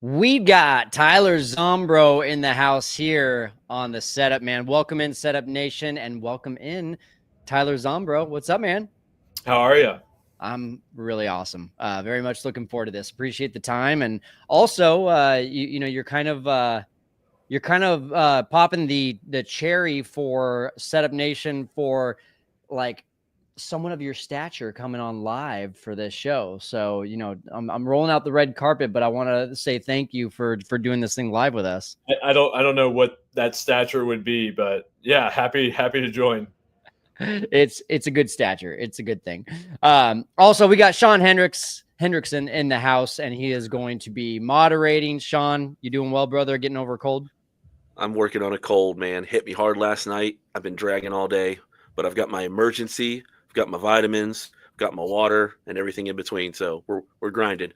We got Tyler Zombro in the house here on the setup, man. Welcome in, Setup Nation, and welcome in, Tyler Zombro. What's up, man? How are you? I'm really awesome. Very much looking forward to this. Appreciate the time, and also, you're kind of popping the cherry for Setup Nation for like someone of your stature coming on live for this show. So, I'm rolling out the red carpet, but I want to say thank you for doing this thing live with us. I don't know what that stature would be, but yeah, happy to join. It's a good stature. It's a good thing. Also, we got Sean Hendrickson in the house, and he is going to be moderating. Sean, you doing well, brother? Getting over a cold? I'm working on a cold, man. Hit me hard last night. I've been dragging all day, but I've got my emergency, I've got my vitamins, I've got my water, and everything in between. So we're grinding.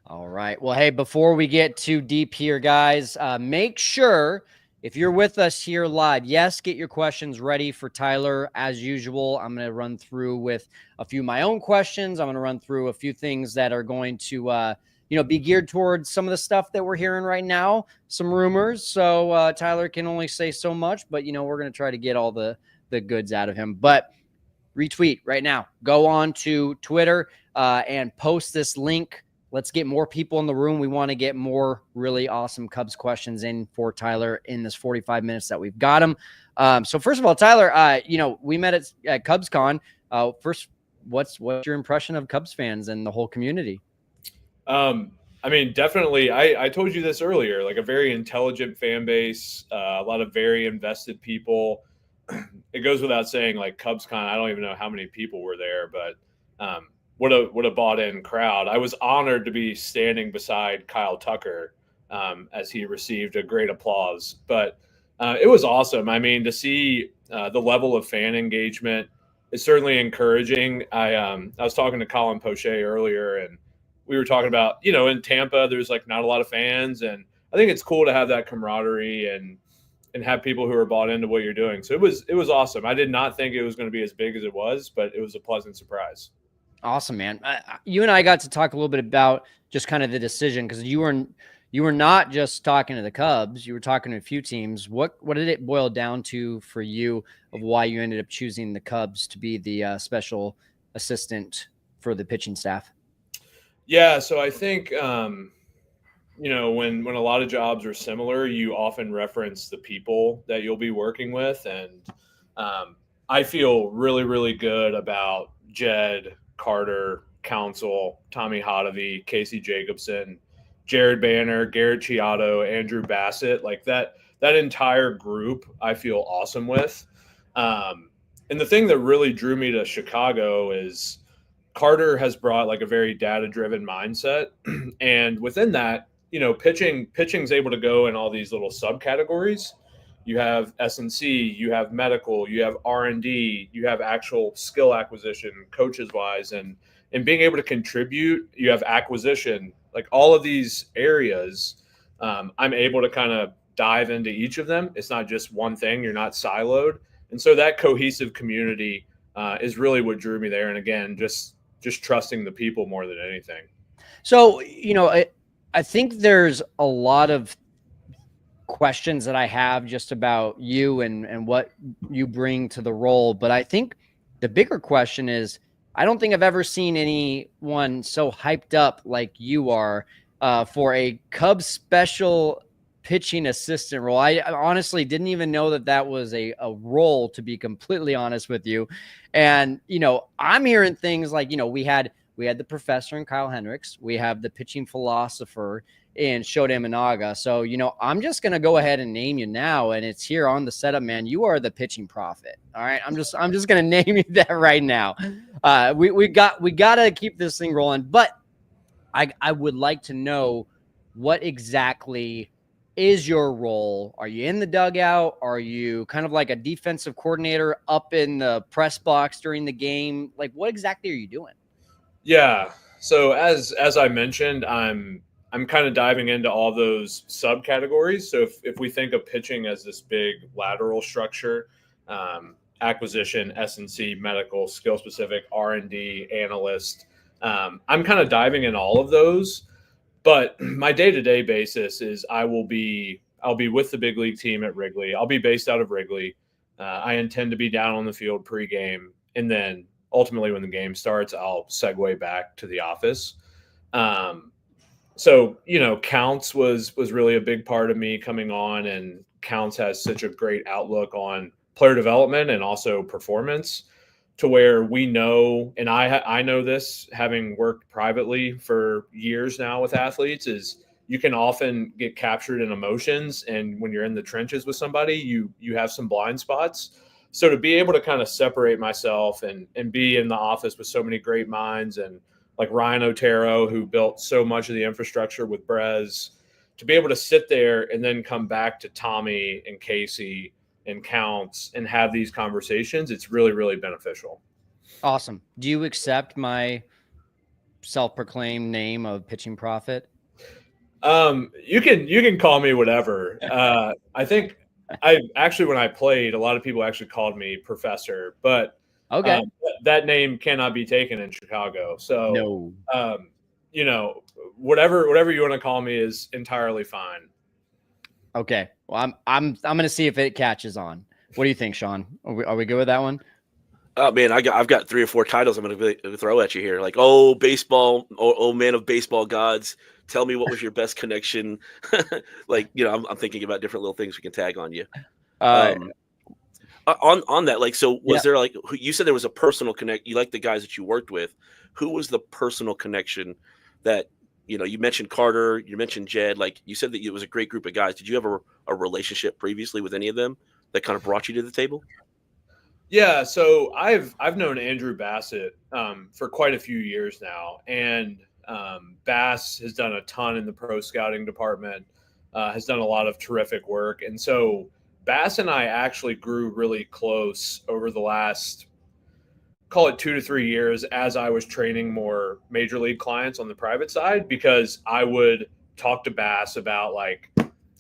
All right. Well, hey, before we get too deep here, guys, make sure if you're with us here live, yes, get your questions ready for Tyler as usual. I'm going to run through with a few of my own questions. I'm going to run through a few things that are going to, be geared towards some of the stuff that we're hearing right now, some rumors. So Tyler can only say so much, but we're going to try to get all the goods out of him. But retweet right now. Go on to Twitter and post this link. Let's get more people in the room. We want to get more really awesome Cubs questions in for Tyler in this 45 minutes that we've got him. So first of all, Tyler, we met at CubsCon. First, what's your impression of Cubs fans and the whole community? I mean, definitely. I told you this earlier. Like a very intelligent fan base, a lot of very invested people. It goes without saying, like CubsCon. I don't even know how many people were there, but what a bought in crowd. I was honored to be standing beside Kyle Tucker as he received a great applause. But it was awesome. I mean, to see the level of fan engagement is certainly encouraging. I was talking to Colin Poche earlier, and we were talking about, in Tampa there's like not a lot of fans, and I think it's cool to have that camaraderie and have people who are bought into what you're doing. So it was awesome. I did not think it was going to be as big as it was, but it was a pleasant surprise. Awesome, man. You and I got to talk a little bit about just kind of the decision because you were not just talking to the Cubs. You were talking to a few teams. What did it boil down to for you of why you ended up choosing the Cubs to be the special assistant for the pitching staff? Yeah, so I think when a lot of jobs are similar, you often reference the people that you'll be working with, and I feel really really good about Jed, Carter, Council, Tommy Hotovy, Casey Jacobson, Jared Banner, Garrett Chiato, Andrew Bassett, like that entire group I feel awesome with. And the thing that really drew me to Chicago is Carter has brought like a very data driven mindset. And within that, pitching's able to go in all these little subcategories. You have S&C, you have medical, you have R&D, you have actual skill acquisition, coaches wise, and being able to contribute. You have acquisition, like all of these areas. I'm able to kind of dive into each of them. It's not just one thing. You're not siloed, and so that cohesive community is really what drew me there. And again, just trusting the people more than anything. So, I think there's a lot of questions that I have just about you and what you bring to the role. But I think the bigger question is, I don't think I've ever seen anyone so hyped up like you are for a Cubs special pitching assistant role. I honestly didn't even know that was a role, to be completely honest with you. And, I'm hearing things like, we had the professor and Kyle Hendricks. We have the pitching philosopher in Shota Imanaga. So, I'm just going to go ahead and name you now. And it's here on the setup, man. You are the pitching prophet. All right. I'm just going to name you that right now. We got to keep this thing rolling, but I would like to know what exactly is your role. Are you in the dugout? Are you kind of like a defensive coordinator up in the press box during the game? Like, what exactly are you doing? Yeah. So as I mentioned, I'm kind of diving into all those subcategories. So if we think of pitching as this big lateral structure, acquisition, S&C, medical, skill specific, R&D, analyst, I'm kind of diving in all of those. But my day-to-day basis is I'll be with the big league team at Wrigley. I'll be based out of Wrigley. I intend to be down on the field pregame, and then ultimately when the game starts, I'll segue back to the office. So, Counts was really a big part of me coming on, and Counts has such a great outlook on player development and also performance, to where we know, and I know this having worked privately for years now with athletes, is you can often get captured in emotions, and when you're in the trenches with somebody, you have some blind spots. So to be able to kind of separate myself and be in the office with so many great minds, and like Ryan Otero, who built so much of the infrastructure with Brez, to be able to sit there and then come back to Tommy and Casey and Counts and have these conversations, it's really, really beneficial. Awesome. Do you accept my self-proclaimed name of Pitching Prophet? You can call me whatever. I think when I played, a lot of people actually called me Professor, but okay, that name cannot be taken in Chicago. So no. Whatever you want to call me is entirely fine. Okay. Well, I'm going to see if it catches on. What do you think, Sean? Are we good with that one? Oh man, I've got 3 or 4 titles I'm going to throw at you here. Like, baseball, man of baseball gods. Tell me what was your best connection. Like, I'm thinking about different little things we can tag on you. On that, like, so was there, like, you said there was a personal connect. You like the guys that you worked with. Who was the personal connection that, you mentioned Carter, you mentioned Jed, like you said that it was a great group of guys. Did you have a relationship previously with any of them that kind of brought you to the table? Yeah, so I've known Andrew Bassett for quite a few years now, and Bass has done a ton in the pro scouting department, has done a lot of terrific work, and so Bass and I actually grew really close over the last, call it 2 to 3 years, as I was training more major league clients on the private side, because I would talk to Bass about, like,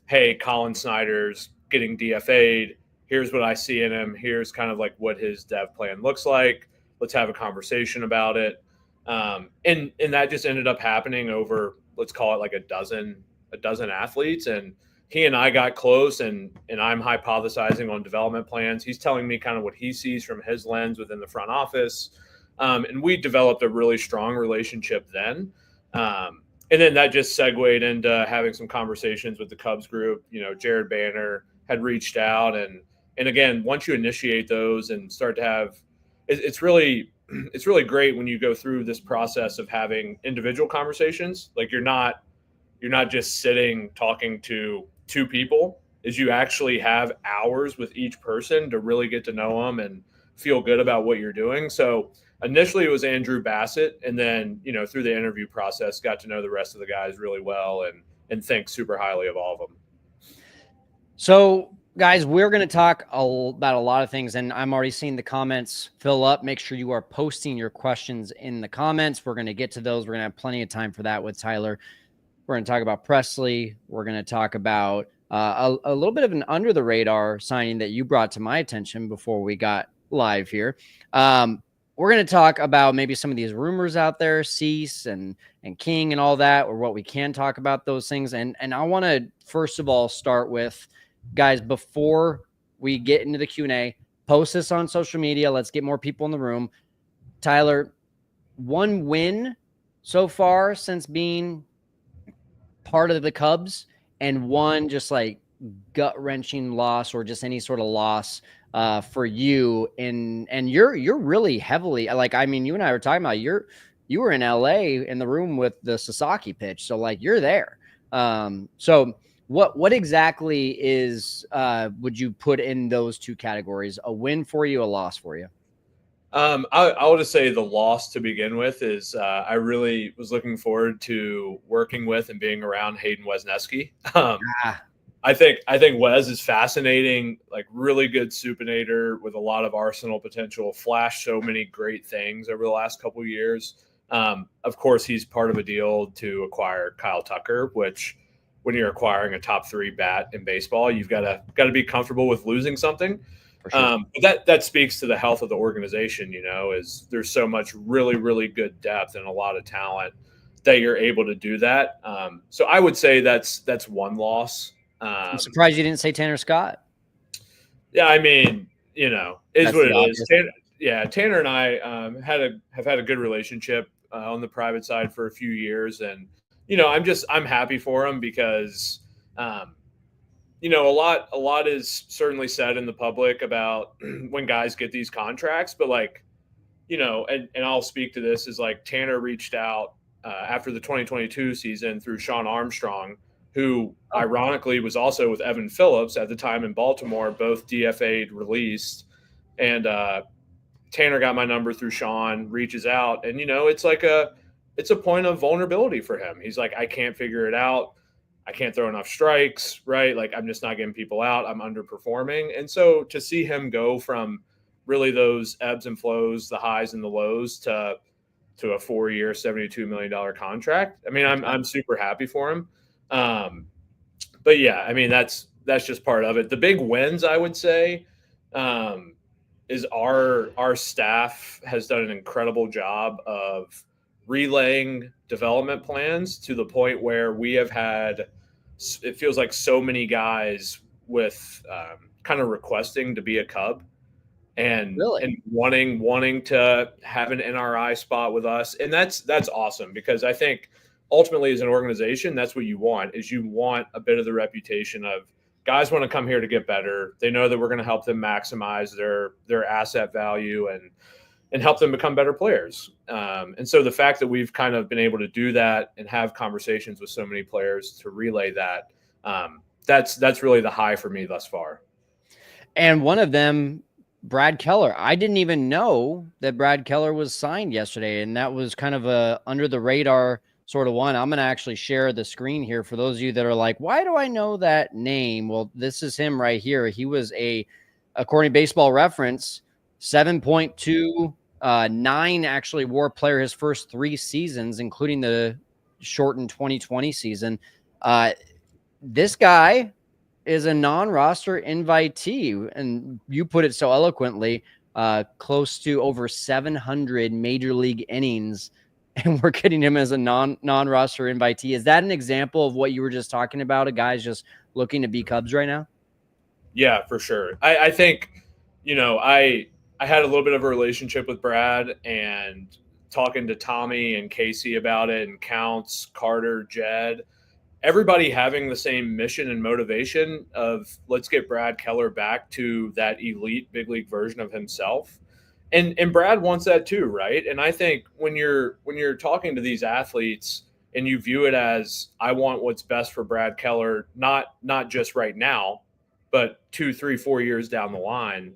hey, Colin Snyder's getting DFA'd. Here's what I see in him. Here's kind of like what his dev plan looks like. Let's have a conversation about it. And that just ended up happening over, let's call it like a dozen athletes. And he and I got close, and I'm hypothesizing on development plans. He's telling me kind of what he sees from his lens within the front office. And we developed a really strong relationship then. And then that just segued into having some conversations with the Cubs group. Jared Banner had reached out, and again, once you initiate those and start to have, it's really great when you go through this process of having individual conversations. Like, you're not just sitting talking to 2 people, is you actually have hours with each person to really get to know them and feel good about what you're doing. So initially it was Andrew Bassett, and then, through the interview process, got to know the rest of the guys really well and think super highly of all of them. So, guys, we're going to talk about a lot of things, and I'm already seeing the comments fill up. Make sure you are posting your questions in the comments. We're going to get to those. We're going to have plenty of time for that with Tyler. We're going to talk about Presley. We're going to talk about a little bit of an under-the-radar signing that you brought to my attention before we got live here. We're going to talk about maybe some of these rumors out there, Cease and King and all that, or what we can talk about those things. And I want to, first of all, start with, guys, before we get into the Q&A, post this on social media. Let's get more people in the room. Tyler, one win so far since being part of the Cubs, and one just like gut-wrenching loss, or just any sort of loss for you. And you're really heavily, like, I mean, you and I were talking about, you were in LA in the room with the Sasaki pitch. So, like, you're there. So what exactly is, would you put in those 2 categories? A win for you, a loss for you? I will just say the loss to begin with is I really was looking forward to working with and being around Hayden Wesneski. I think Wes is fascinating, like, really good supinator with a lot of arsenal potential, flashed so many great things over the last couple of years. Of course, he's part of a deal to acquire Kyle Tucker, which, when you're acquiring a top 3 bat in baseball, you've got to be comfortable with losing something. For sure. But that speaks to the health of the organization, is there's so much really, really good depth and a lot of talent that you're able to do that. So I would say that's one loss. I'm surprised you didn't say Tanner Scott. Yeah, I mean, is That's what the it is. obvious. Tanner and I have had a good relationship on the private side for a few years, and I'm happy for him because a lot is certainly said in the public about when guys get these contracts, but and I'll speak to this, is like Tanner reached out after the 2022 season through Sean Armstrong, who ironically was also with Evan Phillips at the time in Baltimore, both DFA'd, released. And Tanner got my number through Sean, reaches out, and it's a point of vulnerability for him. He's like, I can't figure it out. I can't throw enough strikes, right? Like, I'm just not getting people out. I'm underperforming. And so to see him go from really those ebbs and flows, the highs and the lows, to a 4-year, $72 million contract, I mean, I'm super happy for him. But yeah, I mean, that's just part of it. The big wins, I would say, is our staff has done an incredible job of relaying development plans to the point where we have had, it feels like, so many guys with kind of requesting to be a Cub and wanting to have an NRI spot with us. And that's awesome, because I think ultimately as an organization, that's what you want, is you want a bit of the reputation of guys want to come here to get better. They know that we're going to help them maximize their asset value and help them become better players. And so the fact that we've kind of been able to do that and have conversations with so many players to relay that, that's really the high for me thus far. And one of them, Brad Keller. I didn't even know that Brad Keller was signed yesterday, and that was kind of a under the radar sort of one. I'm going to actually share the screen here for those of you that are like, why do I know that name? Well, this is him right here. He was according to Baseball Reference, 7.29 actually WAR player his first 3 seasons, including the shortened 2020 season. This guy is a non-roster invitee, and you put it so eloquently, close to over 700 major league innings, and we're getting him as a non-roster invitee. Is that an example of what you were just talking about, a guy's just looking to be Cubs right now? Yeah, for sure. I think, I had a little bit of a relationship with Brad, and talking to Tommy and Casey about it, and Counts, Carter, Jed, everybody having the same mission and motivation of, let's get Brad Keller back to that elite big league version of himself. And Brad wants that too, right? And I think when you're talking to these athletes and you view it as, I want what's best for Brad Keller, not just right now, but 2, 3, 4 years down the line,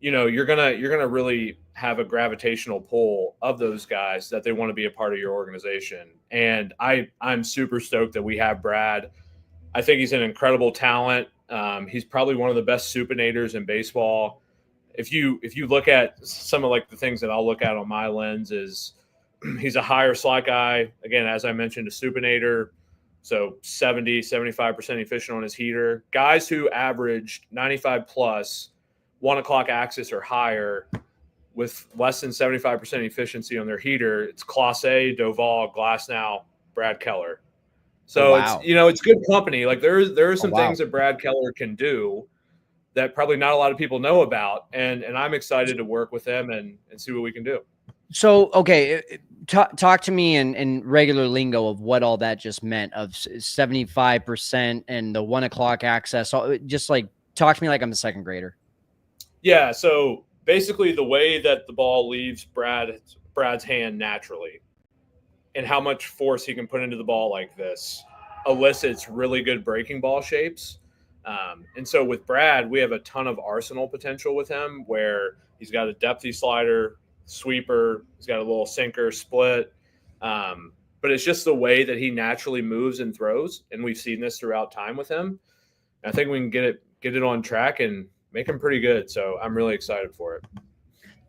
you're gonna really have a gravitational pull of those guys that they want to be a part of your organization. And I'm super stoked that we have Brad. I think he's an incredible talent. He's probably one of the best supinators in baseball. If you look at some of the things that I'll look at on my lens, is he's a higher slot guy. Again, as I mentioned, a supinator. So 70-75% efficient on his heater. Guys who averaged 95 plus, 1 o'clock axis or higher, with less than 75% efficiency on their heater, it's Clase, Doval, Glasnow, Brad Keller. So it's good company. Like there are some things that Brad Keller can do that probably not a lot of people know about, and I'm excited to work with him and see what we can do. So, okay, talk to me in regular lingo of what all that just meant, of 75% and the 1 o'clock access. So just talk to me like I'm a second grader. Yeah. So basically the way that the ball leaves Brad's hand naturally and how much force he can put into the ball like this elicits really good breaking ball shapes. And so with Brad, we have a ton of arsenal potential with him, where he's got a depthy slider, sweeper, he's got a little sinker, split. But it's just the way that he naturally moves and throws. And we've seen this throughout time with him. I think we can get it on track and make him pretty good. So I'm really excited for it.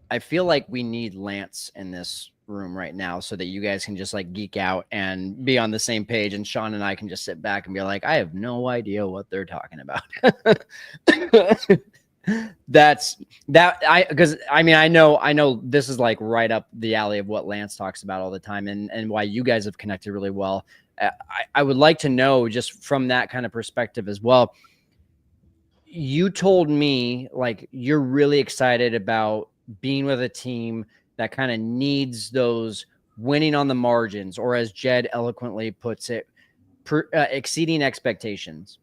I feel like we need Lance in this room right now so that you guys can just geek out and be on the same page, and Sean and I can just sit back and be like, I have no idea what they're talking about. That's that because I mean I know this is like right up the alley of what Lance talks about all the time and why you guys have connected really well. I would like to know just from that kind of perspective as well. You told me like you're really excited about being with a team that kind of needs those winning on the margins, or as Jed eloquently puts it, exceeding expectations.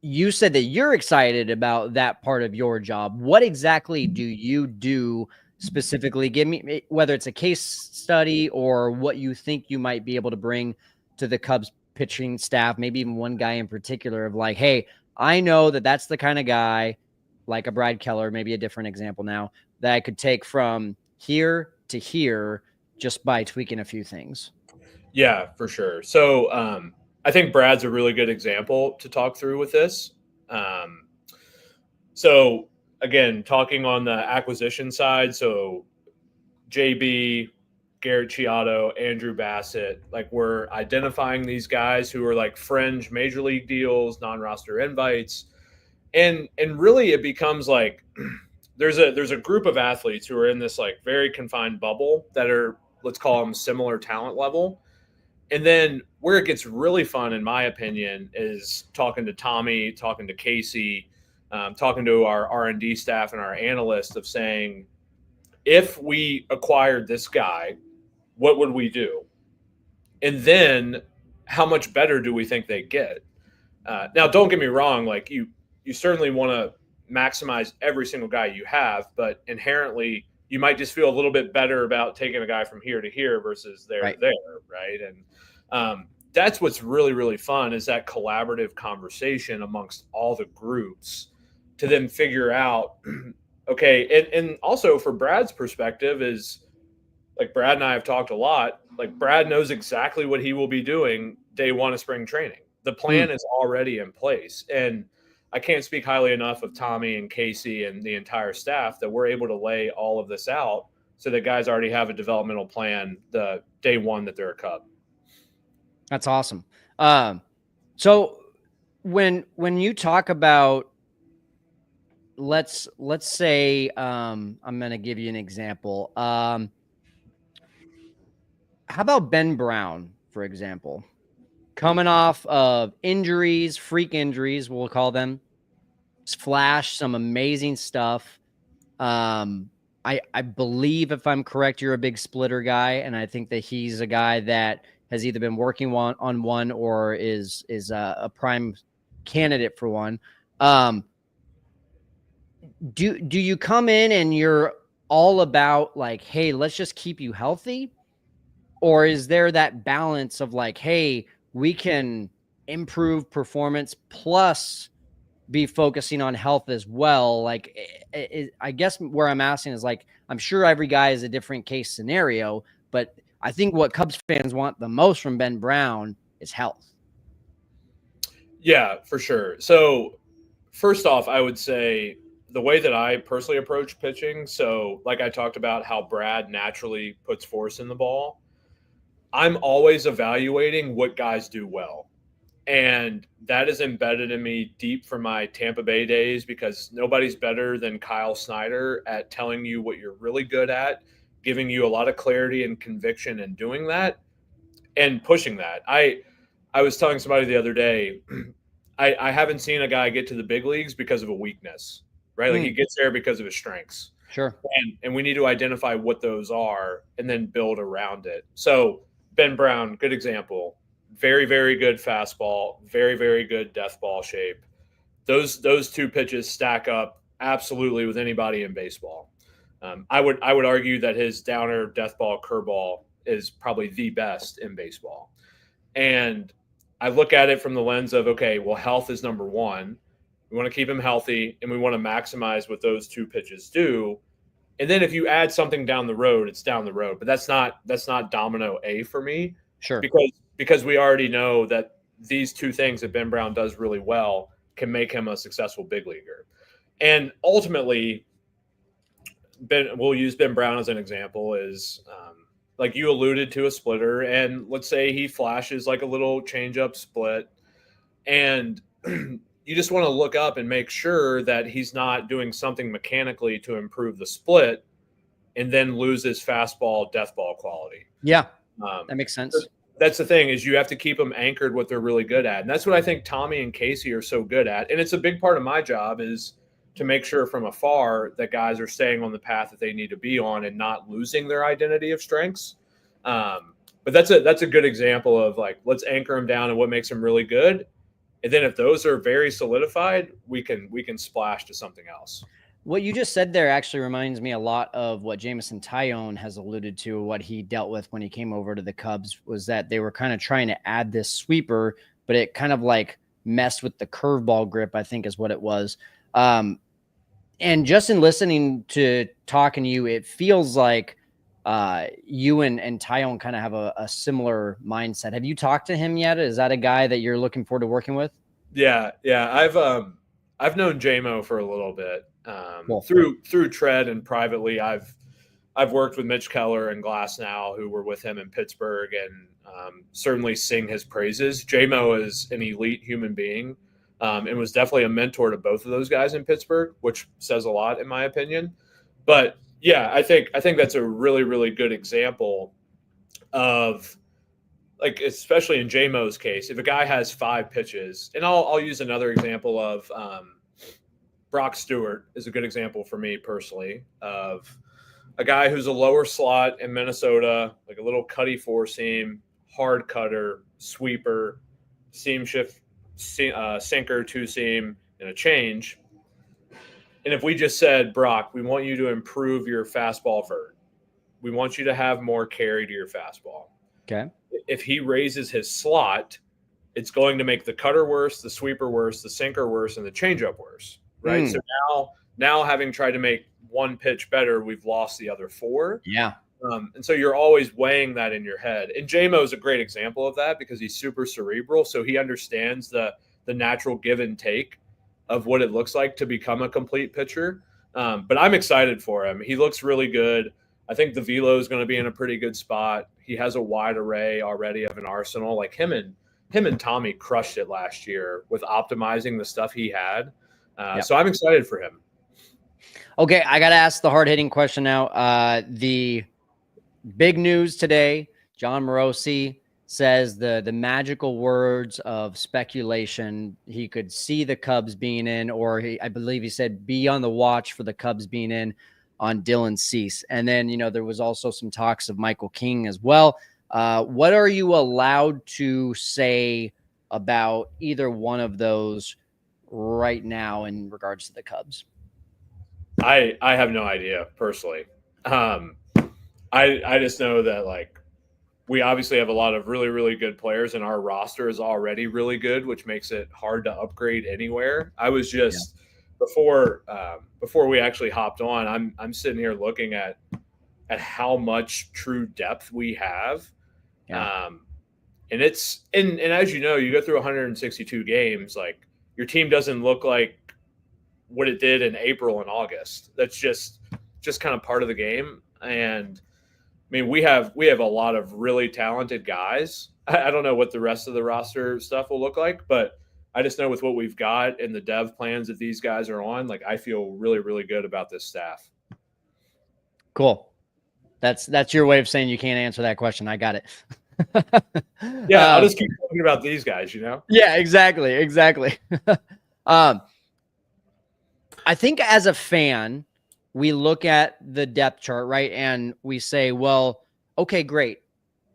You said that you're excited about that part of your job. What exactly do you do specifically? Give me whether it's a case study or what you think you might be able to bring to the Cubs pitching staff, maybe even one guy in particular of like, hey, I know that that's the kind of guy like a Brad Keller, maybe a different example now, that I could take from here to here just by tweaking a few things. Yeah, for sure. So I think Brad's a really good example to talk through with this. Um, so again, talking on the acquisition side, so JB, Garrett Chiato, Andrew Bassett, like we're identifying these guys who are like fringe major league deals, non-roster invites, and really it becomes like there's a group of athletes who are in this like very confined bubble that are, let's call them, similar talent level. And then where it gets really fun, in my opinion, is talking to Tommy, talking to Casey, talking to our R&D staff and our analysts of saying, if we acquired this guy, what would we do? And then how much better do we think they get? Now, don't get me wrong. Like you certainly want to maximize every single guy you have, but inherently you might just feel a little bit better about taking a guy from here to here versus there to there, right? And that's what's really, really fun is that collaborative conversation amongst all the groups to then figure out, okay, and also for Brad's perspective is like Brad and I have talked a lot. Like Brad knows exactly what he will be doing day one of spring training. The plan is already in place. And I can't speak highly enough of Tommy and Casey and the entire staff that we're able to lay all of this out so that guys already have a developmental plan the day one that they're a Cub. That's awesome. So when you talk about, let's say, I'm going to give you an example. How about Ben Brown, for example, coming off of injuries, freak injuries, we'll call them, flash some amazing stuff. I believe, if I'm correct, you're a big splitter guy, and I think that he's a guy that has either been working on one or is a prime candidate for one. Do you come in and you're all about like, hey, let's just keep you healthy? Or is there that balance of like, hey, we can improve performance plus be focusing on health as well? Like, I guess where I'm asking is like, I'm sure every guy is a different case scenario, but I think what Cubs fans want the most from Ben Brown is health. Yeah, for sure. So first off, I would say the way that I personally approach pitching. So like I talked about how Brad naturally puts force in the ball. I'm always evaluating what guys do well. And that is embedded in me deep from my Tampa Bay days because nobody's better than Kyle Snyder at telling you what you're really good at, giving you a lot of clarity and conviction in doing that and pushing that. I was telling somebody the other day, I haven't seen a guy get to the big leagues because of a weakness, right? Like he gets there because of his strengths. Sure. And we need to identify what those are and then build around it. So Ben Brown, good example. Very, very good fastball, very, very good death ball shape. Those two pitches stack up absolutely with anybody in baseball. I would argue that his downer death ball curveball is probably the best in baseball. And I look at it from the lens of, okay, well, health is number one. We want to keep him healthy and we want to maximize what those two pitches do. And then if you add something down the road, it's down the road. But that's not domino A for me. Sure. Because we already know that these two things that Ben Brown does really well can make him a successful big leaguer. And ultimately, we'll use Ben Brown as an example, is like you alluded to, a splitter. And let's say he flashes like a little changeup split. And you just want to look up and make sure that he's not doing something mechanically to improve the split and then lose his fastball, death ball quality. Yeah, that makes sense. That's the thing, is you have to keep them anchored what they're really good at. And that's what I think Tommy and Casey are so good at. And it's a big part of my job is to make sure from afar that guys are staying on the path that they need to be on and not losing their identity of strengths. But that's a good example of like, let's anchor them down and what makes them really good. And then if those are very solidified, we can splash to something else. What you just said there actually reminds me a lot of what Jameson Taillon has alluded to, what he dealt with when he came over to the Cubs, was that they were kind of trying to add this sweeper, but it kind of like messed with the curveball grip, I think is what it was. And just in listening to talking to you, it feels like you and Taillon kind of have a similar mindset. Have you talked to him yet? Is that a guy that you're looking forward to working with? Yeah. I've known JMO for a little bit. Cool. Through Tread and privately, I've worked with Mitch Keller and Glasnow, who were with him in Pittsburgh, and certainly sing his praises. JMO is an elite human being, and was definitely a mentor to both of those guys in Pittsburgh, which says a lot in my opinion. But yeah, I think that's a really, really good example of, like, especially in JMO's case, if a guy has 5 pitches, and I'll use another example of Brock Stewart is a good example for me personally of a guy who's a lower slot in Minnesota, like a little cutty 4-seam, hard cutter, sweeper, seam shift, sinker, 2-seam, and a change. And if we just said, Brock, we want you to improve your fastball vert. We want you to have more carry to your fastball. Okay. If he raises his slot, it's going to make the cutter worse, the sweeper worse, the sinker worse, and the changeup worse. Right. So now having tried to make one pitch better, we've lost the other 4. Yeah. And so you're always weighing that in your head. And JMO is a great example of that because he's super cerebral. So he understands the natural give and take of what it looks like to become a complete pitcher. But I'm excited for him. He looks really good. I think the velo is going to be in a pretty good spot. He has a wide array already of an arsenal. Like him and Tommy crushed it last year with optimizing the stuff he had. So I'm excited for him. Okay, I got to ask the hard-hitting question now. The big news today, John Morosi says the magical words of speculation. He could see the Cubs being in, or I believe he said be on the watch for the Cubs being in on Dylan Cease. And then, there was also some talks of Michael King as well. What are you allowed to say about either one of those right now in regards to the Cubs? I have no idea personally. I just know that, like, we obviously have a lot of really, really good players, and our roster is already really good, which makes it hard to upgrade anywhere. I was just before we actually hopped on, I'm sitting here looking at how much true depth we have. Yeah. And it's and as you know, you go through 162 games, like, your team doesn't look like what it did in April and August. That's just kind of part of the game. And I mean, we have a lot of really talented guys. I don't know what the rest of the roster stuff will look like, but I just know with what we've got and the dev plans that these guys are on, like, I feel really, really good about this staff. Cool. That's your way of saying you can't answer that question. I got it. Yeah, I'll just keep talking about these guys, Yeah, exactly. I think as a fan, we look at the depth chart, right? And we say, well, okay, great.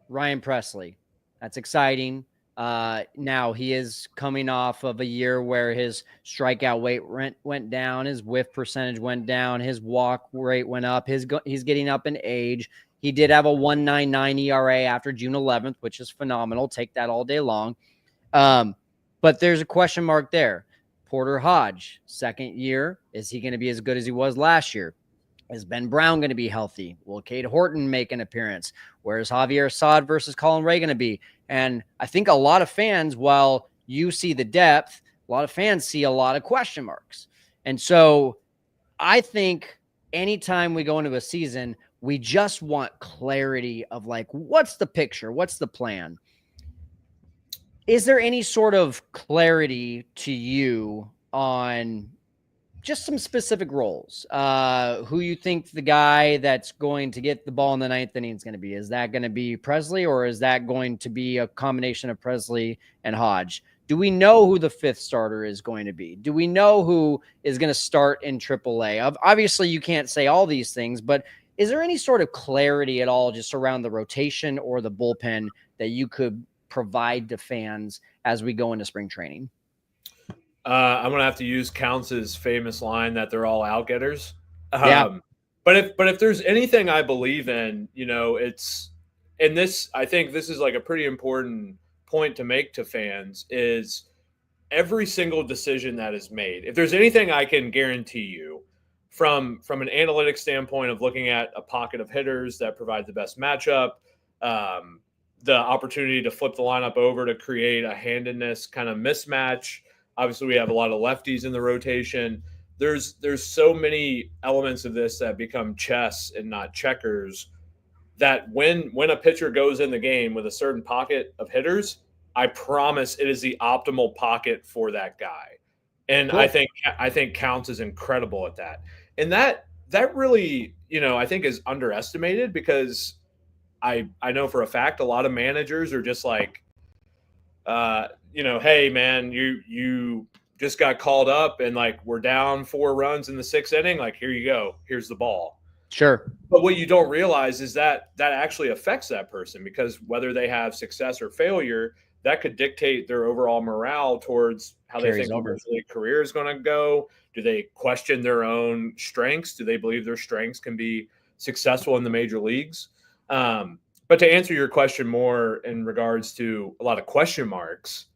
Ryan Presley, that's exciting. Now he is coming off of a year where his strikeout rate went down, his whiff percentage went down, his walk rate went up, he's getting up in age. He did have a 1.99 ERA after June 11th, which is phenomenal. Take that all day long. But there's a question mark there. Porter Hodge, second year. Is he going to be as good as he was last year? Is Ben Brown going to be healthy? Will Cade Horton make an appearance? Where's Javier Assad versus Colin Ray going to be? And I think a lot of fans, while you see the depth, a lot of fans see a lot of question marks. And so I think anytime we go into a season, we just want clarity of, like, what's the picture? What's the plan? Is there any sort of clarity to you on just some specific roles? Who you think the guy that's going to get the ball in the ninth inning is going to be? Is that going to be Presley, or is that going to be a combination of Presley and Hodge? Do we know who the fifth starter is going to be? Do we know who is going to start in AAA? Obviously, you can't say all these things, but is there any sort of clarity at all just around the rotation or the bullpen that you could provide to fans as we go into spring training? I'm gonna have to use Counts' famous line that they're all out-getters. Yeah. But if there's anything I believe in, it's, and this, I think this is like a pretty important point to make to fans, is every single decision that is made. If there's anything I can guarantee you from an analytic standpoint of looking at a pocket of hitters that provide the best matchup, the opportunity to flip the lineup over to create a handedness kind of mismatch. Obviously, we have a lot of lefties in the rotation. There's so many elements of this that become chess and not checkers, that when a pitcher goes in the game with a certain pocket of hitters, I promise it is the optimal pocket for that guy. And cool. I think Counts is incredible at that. And that really, I think is underestimated, because I know for a fact a lot of managers are just like, hey man, you just got called up and like we're down 4 runs in the 6th inning. Like, here you go. Here's the ball. Sure. But what you don't realize is that actually affects that person, because whether they have success or failure, that could dictate their overall morale towards how they think their career is going to go. Do they question their own strengths? Do they believe their strengths can be successful in the major leagues? But to answer your question more in regards to a lot of question marks,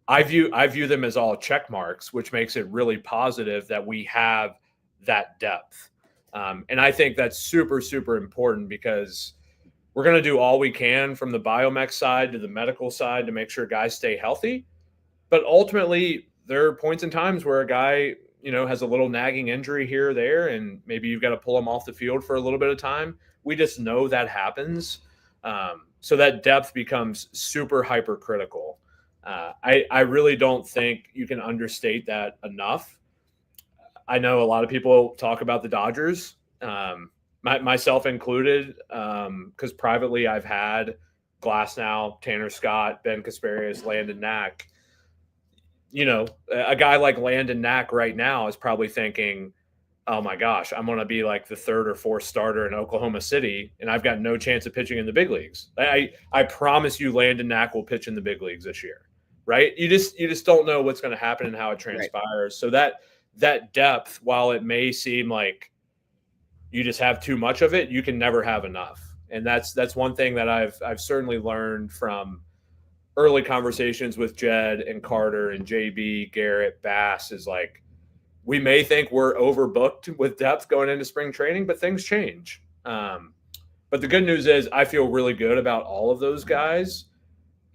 I view them as all check marks, which makes it really positive that we have that depth. And I think that's super, super important, because we're going to do all we can from the biomech side to the medical side to make sure guys stay healthy. But ultimately, there are points in times where a guy, has a little nagging injury here or there, and maybe you've got to pull him off the field for a little bit of time. We just know that happens. So that depth becomes super hypercritical. I really don't think you can understate that enough. I know a lot of people talk about the Dodgers, myself included, because privately I've had Glasnow, Tanner Scott, Ben Kasparius, Landon Knack. A guy like Landon Knack right now is probably thinking, oh my gosh, I'm going to be like the 3rd or 4th starter in Oklahoma City, and I've got no chance of pitching in the big leagues. I promise you Landon Knack will pitch in the big leagues this year, right? You just don't know what's going to happen and how it transpires. Right. So that depth, while it may seem like you just have too much of it, you can never have enough. And that's one thing that I've certainly learned from early conversations with Jed and Carter and JB, Garrett, Bass, is like, we may think we're overbooked with depth going into spring training, but things change. But the good news is I feel really good about all of those guys.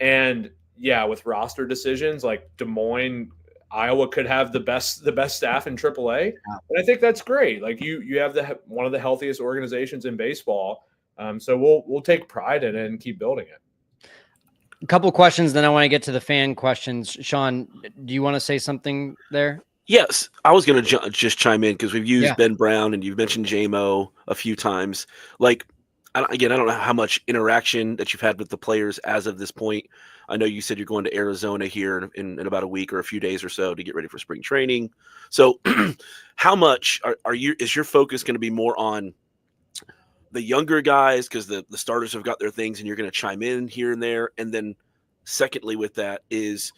And yeah, with roster decisions like Des Moines, Iowa could have the best staff in AAA. And I think that's great. Like you have one of the healthiest organizations in baseball. So we'll take pride in it and keep building it. A couple of questions, then I want to get to the fan questions. Sean, do you want to say something there? Yes, I was going to just chime in, because we've used Ben Brown and you've mentioned JMO a few times. Like, I don't know how much interaction that you've had with the players as of this point. I know you said you're going to Arizona here in about a week or a few days or so to get ready for spring training. So how much is your focus going to be more on the younger guys, because the starters have got their things and you're going to chime in here and there? And then secondly with that is,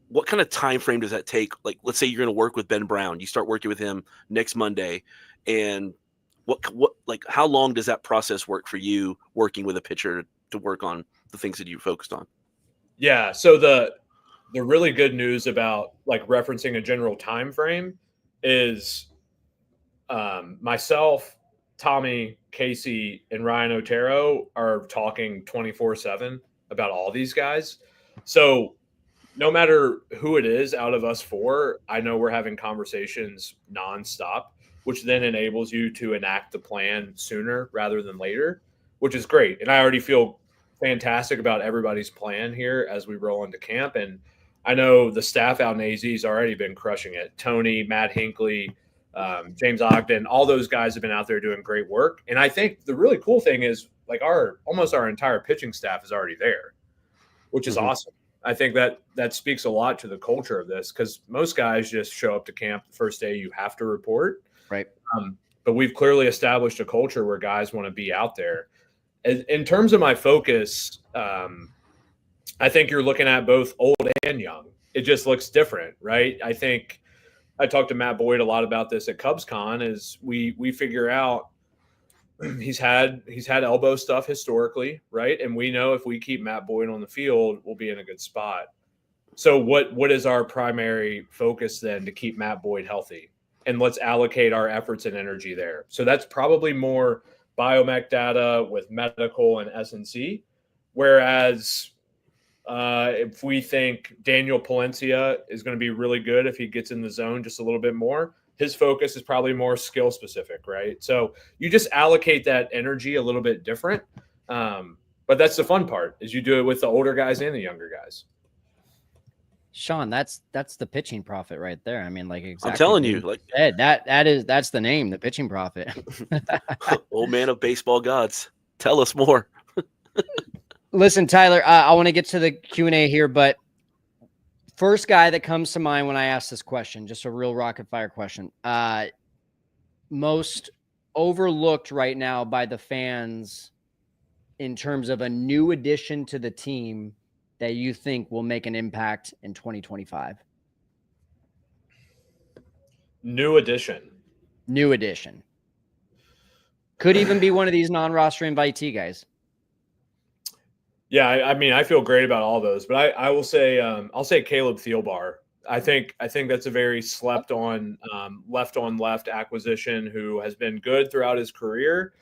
what kind of time frame does that take? Like, let's say you're going to work with Ben Brown. You start working with him next Monday. And like, how long does that process work for you working with a pitcher to work on the things that you focused on? Yeah. So the really good news about like referencing a general time frame is myself, Tommy, Casey, and Ryan Otero are talking 24/7 about all these guys. So no matter who it is out of us 4, I know we're having conversations nonstop, which then enables you to enact the plan sooner rather than later, which is great. And I already feel fantastic about everybody's plan here as we roll into camp. And I know the staff out in AZ has already been crushing it. Tony, Matt Hinckley, James Ogden, all those guys have been out there doing great work. And I think the really cool thing is like almost our entire pitching staff is already there, which is awesome. I think that speaks a lot to the culture of this, because most guys just show up to camp the first day. You have to report. Right. But we've clearly established a culture where guys want to be out there. In terms of my focus, I think you're looking at both old and young. It just looks different, right? I think I talked to Matt Boyd a lot about this at CubsCon. Is we figure out he's had elbow stuff historically, right? And we know if we keep Matt Boyd on the field, we'll be in a good spot. So what is our primary focus then to keep Matt Boyd healthy? And let's allocate our efforts and energy there. So that's probably more biomech data with medical and S&C. Whereas if we think Daniel Palencia is going to be really good if he gets in the zone just a little bit more, his focus is probably more skill specific, right? So you just allocate that energy a little bit different. But that's the fun part, is you do it with the older guys and the younger guys. Sean, that's the pitching prophet right there. I mean, like, exactly. I'm telling you, like that's the name, the pitching prophet. Old man of baseball gods. Tell us more. Listen, Tyler, I want to get to the Q&A here, but first guy that comes to mind when I ask this question, just a real rocket fire question. Most overlooked right now by the fans in terms of a new addition to the team that you think will make an impact in 2025? New addition. Could even be one of these non-roster invitee guys. Yeah, I mean, I feel great about all those, but I will say, I'll say Caleb Thielbar. I think that's a very slept on, left acquisition who has been good throughout his career.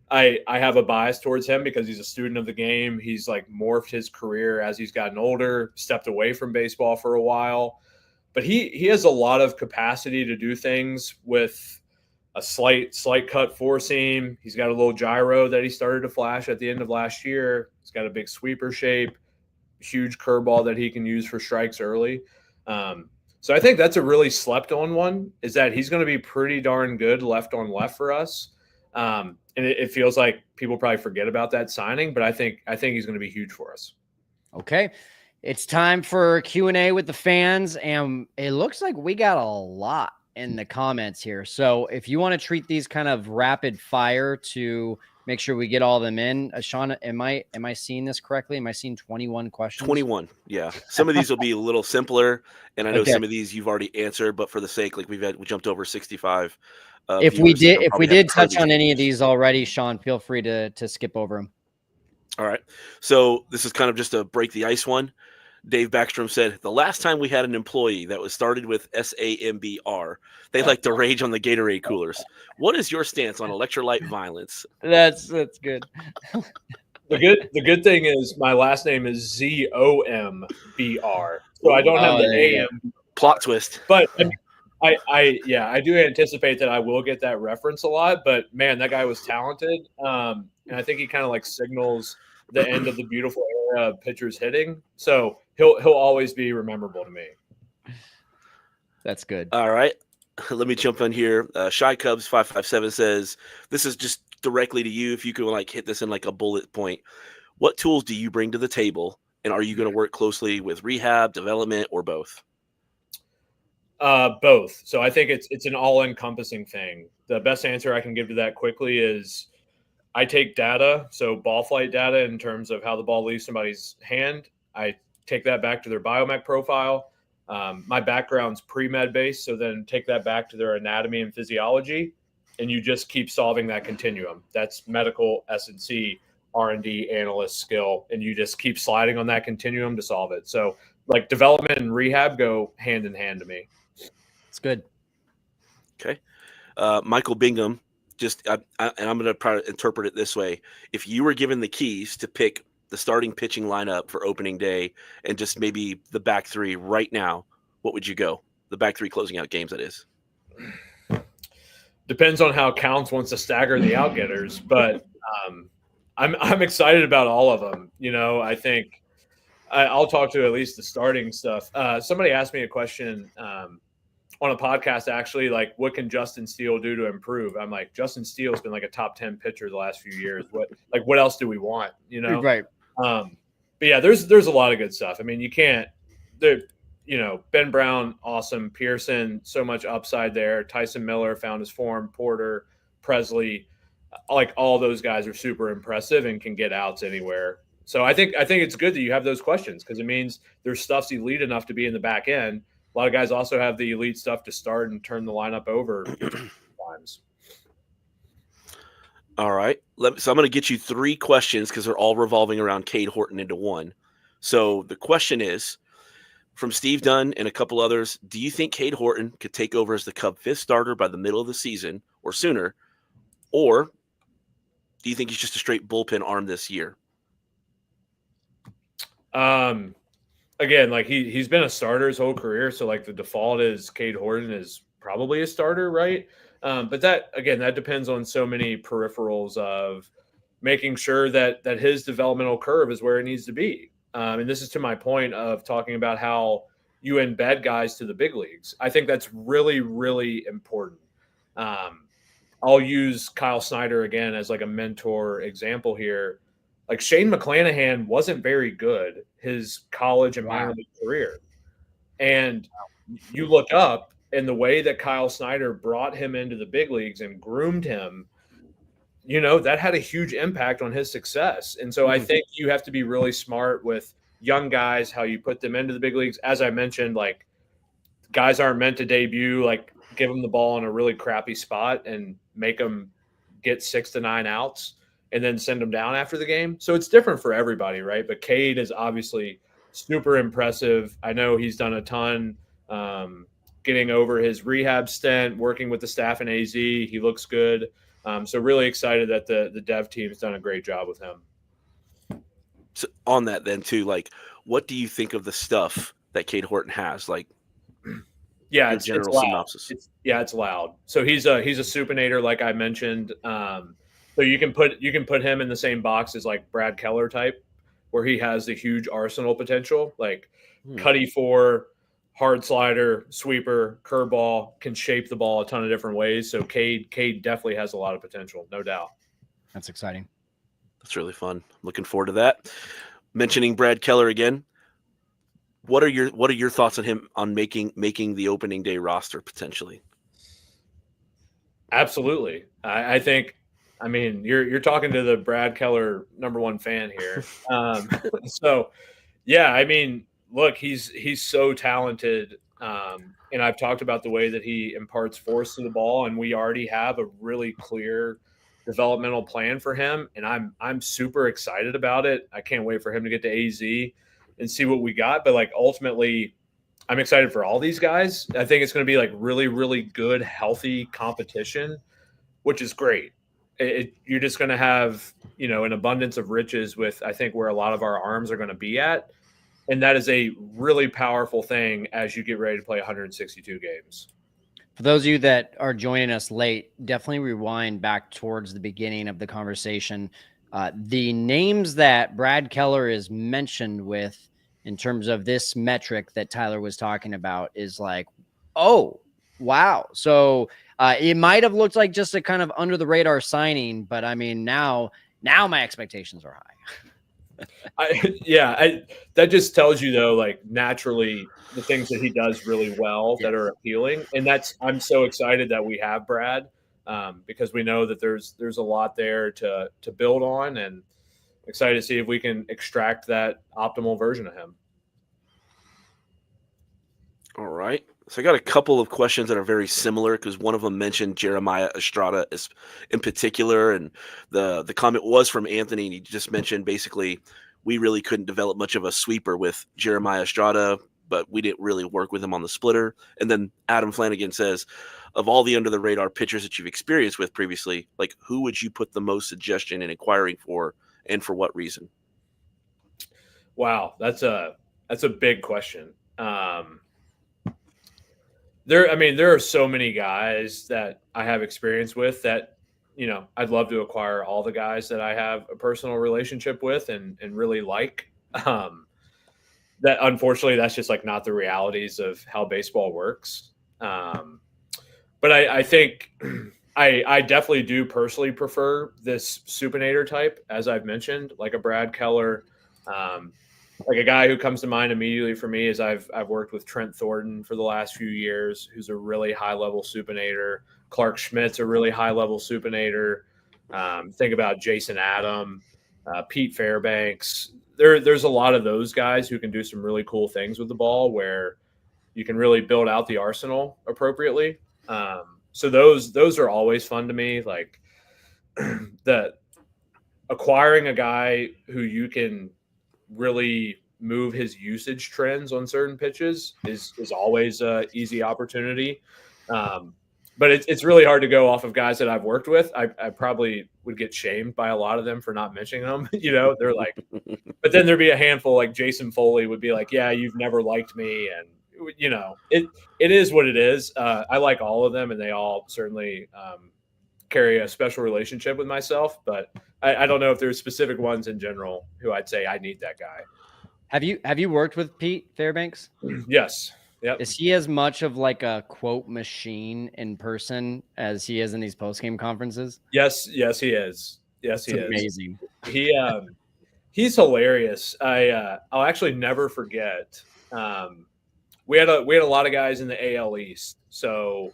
I have a bias towards him because he's a student of the game. He's like morphed his career as he's gotten older, stepped away from baseball for a while, but he has a lot of capacity to do things with a slight cut four seam. He's got a little gyro that he started to flash at the end of last year. He's got a big sweeper shape, huge curveball that he can use for strikes early. So I think that's a really slept on one, is that he's going to be pretty darn good left on left for us. And it feels like people probably forget about that signing, but I think he's going to be huge for us. Okay. It's time for Q&A with the fans, and it looks like we got a lot in the comments here. So if you want to treat these kind of rapid fire to make sure we get all of them in, Sean, am I seeing this correctly? Am I seeing 21 questions? 21. Yeah. Some of these will be a little simpler, and I know some of these you've already answered, but for the sake, like we jumped over 65. If we did touch on any of these already, Sean, feel free to skip over them. All right. So this is kind of just a break the ice one. Dave Backstrom said, the last time we had an employee that was started with SAMBR, they like to rage on the Gatorade coolers. What is your stance on electrolyte violence? That's good. The good thing is my last name is ZOMBR, so I don't have the AM. Plot twist. But I do anticipate that I will get that reference a lot. But man, that guy was talented, and I think he kind of like signals the end of the beautiful era of pitchers hitting. So he'll always be memorable to me. That's good. All right, let me jump in here. Shy Cubs 557 says, this is just directly to you. If you could like hit this in like a bullet point, what tools do you bring to the table, and are you going to work closely with rehab, development, or both? Both. So I think it's an all-encompassing thing. The best answer I can give to that quickly is I take data, so ball flight data in terms of how the ball leaves somebody's hand. I take that back to their biomech profile. My background's pre-med based, so then take that back to their anatomy and physiology, and you just keep solving that continuum. That's medical, S&C, R&D, analyst skill, and you just keep sliding on that continuum to solve it. So like development and rehab go hand in hand to me. It's good. Okay. Michael Bingham, and I'm going to try to interpret it this way. If you were given the keys to pick the starting pitching lineup for opening day and just maybe the back three right now, what would you go? The back three closing out games, that is. Depends on how Counts wants to stagger the outgetters, but I'm excited about all of them. I think I'll talk to at least the starting stuff. Somebody asked me a question on a podcast, actually, like, what can Justin Steele do to improve? I'm like, Justin Steele's been like a top 10 pitcher the last few years. What else do we want? Right. But yeah, there's a lot of good stuff. I mean, you can't. Ben Brown, awesome. Pearson, so much upside there. Tyson Miller found his form. Porter, Presley, like all those guys are super impressive and can get outs anywhere. So I think it's good that you have those questions because it means their stuff's elite enough to be in the back end. A lot of guys also have the elite stuff to start and turn the lineup over times. All right. So I'm going to get you 3 questions because they're all revolving around Cade Horton into one. So the question is, from Steve Dunn and a couple others, do you think Cade Horton could take over as the Cub 5th starter by the middle of the season or sooner? Or do you think he's just a straight bullpen arm this year? Again, like he's been a starter his whole career, so like the default is Cade Horton is probably a starter, right? But that depends on so many peripherals of making sure that his developmental curve is where it needs to be. And this is to my point of talking about how you embed guys to the big leagues. I think that's really, really important. I'll use Kyle Snyder again as like a mentor example here. Like Shane McClanahan wasn't very good his college and minor league career. And you look up and the way that Kyle Snyder brought him into the big leagues and groomed him, that had a huge impact on his success. And so I think you have to be really smart with young guys, how you put them into the big leagues. As I mentioned, like guys aren't meant to debut, like give them the ball in a really crappy spot and make them get 6 to 9 outs and then send them down after the game. So it's different for everybody, right? But Cade is obviously super impressive. I know he's done a ton getting over his rehab stint, working with the staff in AZ. He looks good. So really excited that the dev team's done a great job with him. So on that then too, like what do you think of the stuff that Cade Horton has? Like yeah, it's loud. Synopsis. It's loud. So he's a supinator, like I mentioned. So you can put him in the same box as like Brad Keller type, where he has the huge arsenal potential, like Cuddy 4, hard slider, sweeper, curveball, can shape the ball a ton of different ways. So Cade definitely has a lot of potential, no doubt. That's exciting. That's really fun. Looking forward to that. Mentioning Brad Keller again, what are your thoughts on him on making the opening day roster potentially? Absolutely. I think. I mean, you're talking to the Brad Keller #1 fan here. So, yeah, I mean, look, he's so talented, and I've talked about the way that he imparts force to the ball, and we already have a really clear developmental plan for him, and I'm super excited about it. I can't wait for him to get to AZ and see what we got. But like ultimately, I'm excited for all these guys. I think it's going to be like really, really good, healthy competition, which is great. You're just going to have, an abundance of riches with, I think, where a lot of our arms are going to be at. And that is a really powerful thing as you get ready to play 162 games. For those of you that are joining us late, definitely rewind back towards the beginning of the conversation. The names that Brad Keller is mentioned with in terms of this metric that Tyler was talking about is like, oh, wow. So it might have looked like just a kind of under the radar signing, but I mean, now my expectations are high. That just tells you though, like naturally the things that he does really well that are appealing. And I'm so excited that we have Brad because we know that there's a lot there to build on, and excited to see if we can extract that optimal version of him. All right. So I got a couple of questions that are very similar because one of them mentioned Jeremiah Estrada in particular, and the comment was from Anthony, and he just mentioned basically we really couldn't develop much of a sweeper with Jeremiah Estrada, but we didn't really work with him on the splitter. And then Adam Flanagan says, of all the under the radar pitchers that you've experienced with previously, like who would you put the most suggestion in inquiring for, and for what reason? Wow, that's a big question. There are so many guys that I have experience with that I'd love to acquire all the guys that I have a personal relationship with and really like. That unfortunately, that's just like not the realities of how baseball works. But I think I definitely do personally prefer this supinator type, as I've mentioned, like a Brad Keller. Like a guy who comes to mind immediately for me is I've worked with Trent Thornton for the last few years, who's a really high level supinator. Clark Schmidt's a really high level supinator. Think about Jason Adam, Pete Fairbanks. There's a lot of those guys who can do some really cool things with the ball where you can really build out the arsenal appropriately. So those are always fun to me. Like the acquiring a guy who you can really move his usage trends on certain pitches is always a easy opportunity. But it's really hard to go off of guys that I've worked with. I probably would get shamed by a lot of them for not mentioning them. They're like, but then there'd be a handful like Jason Foley would be like, yeah, you've never liked me. And, it is what it is. I like all of them and they all certainly carry a special relationship with myself, but I don't know if there's specific ones in general who I'd say I need that guy. Have you worked with Pete Fairbanks? Yes. Yep. Is he as much of like a quote machine in person as he is in these post-game conferences? Yes, he is. Yes, he is. Amazing. He's hilarious. I'll actually never forget. We had a lot of guys in the AL East. So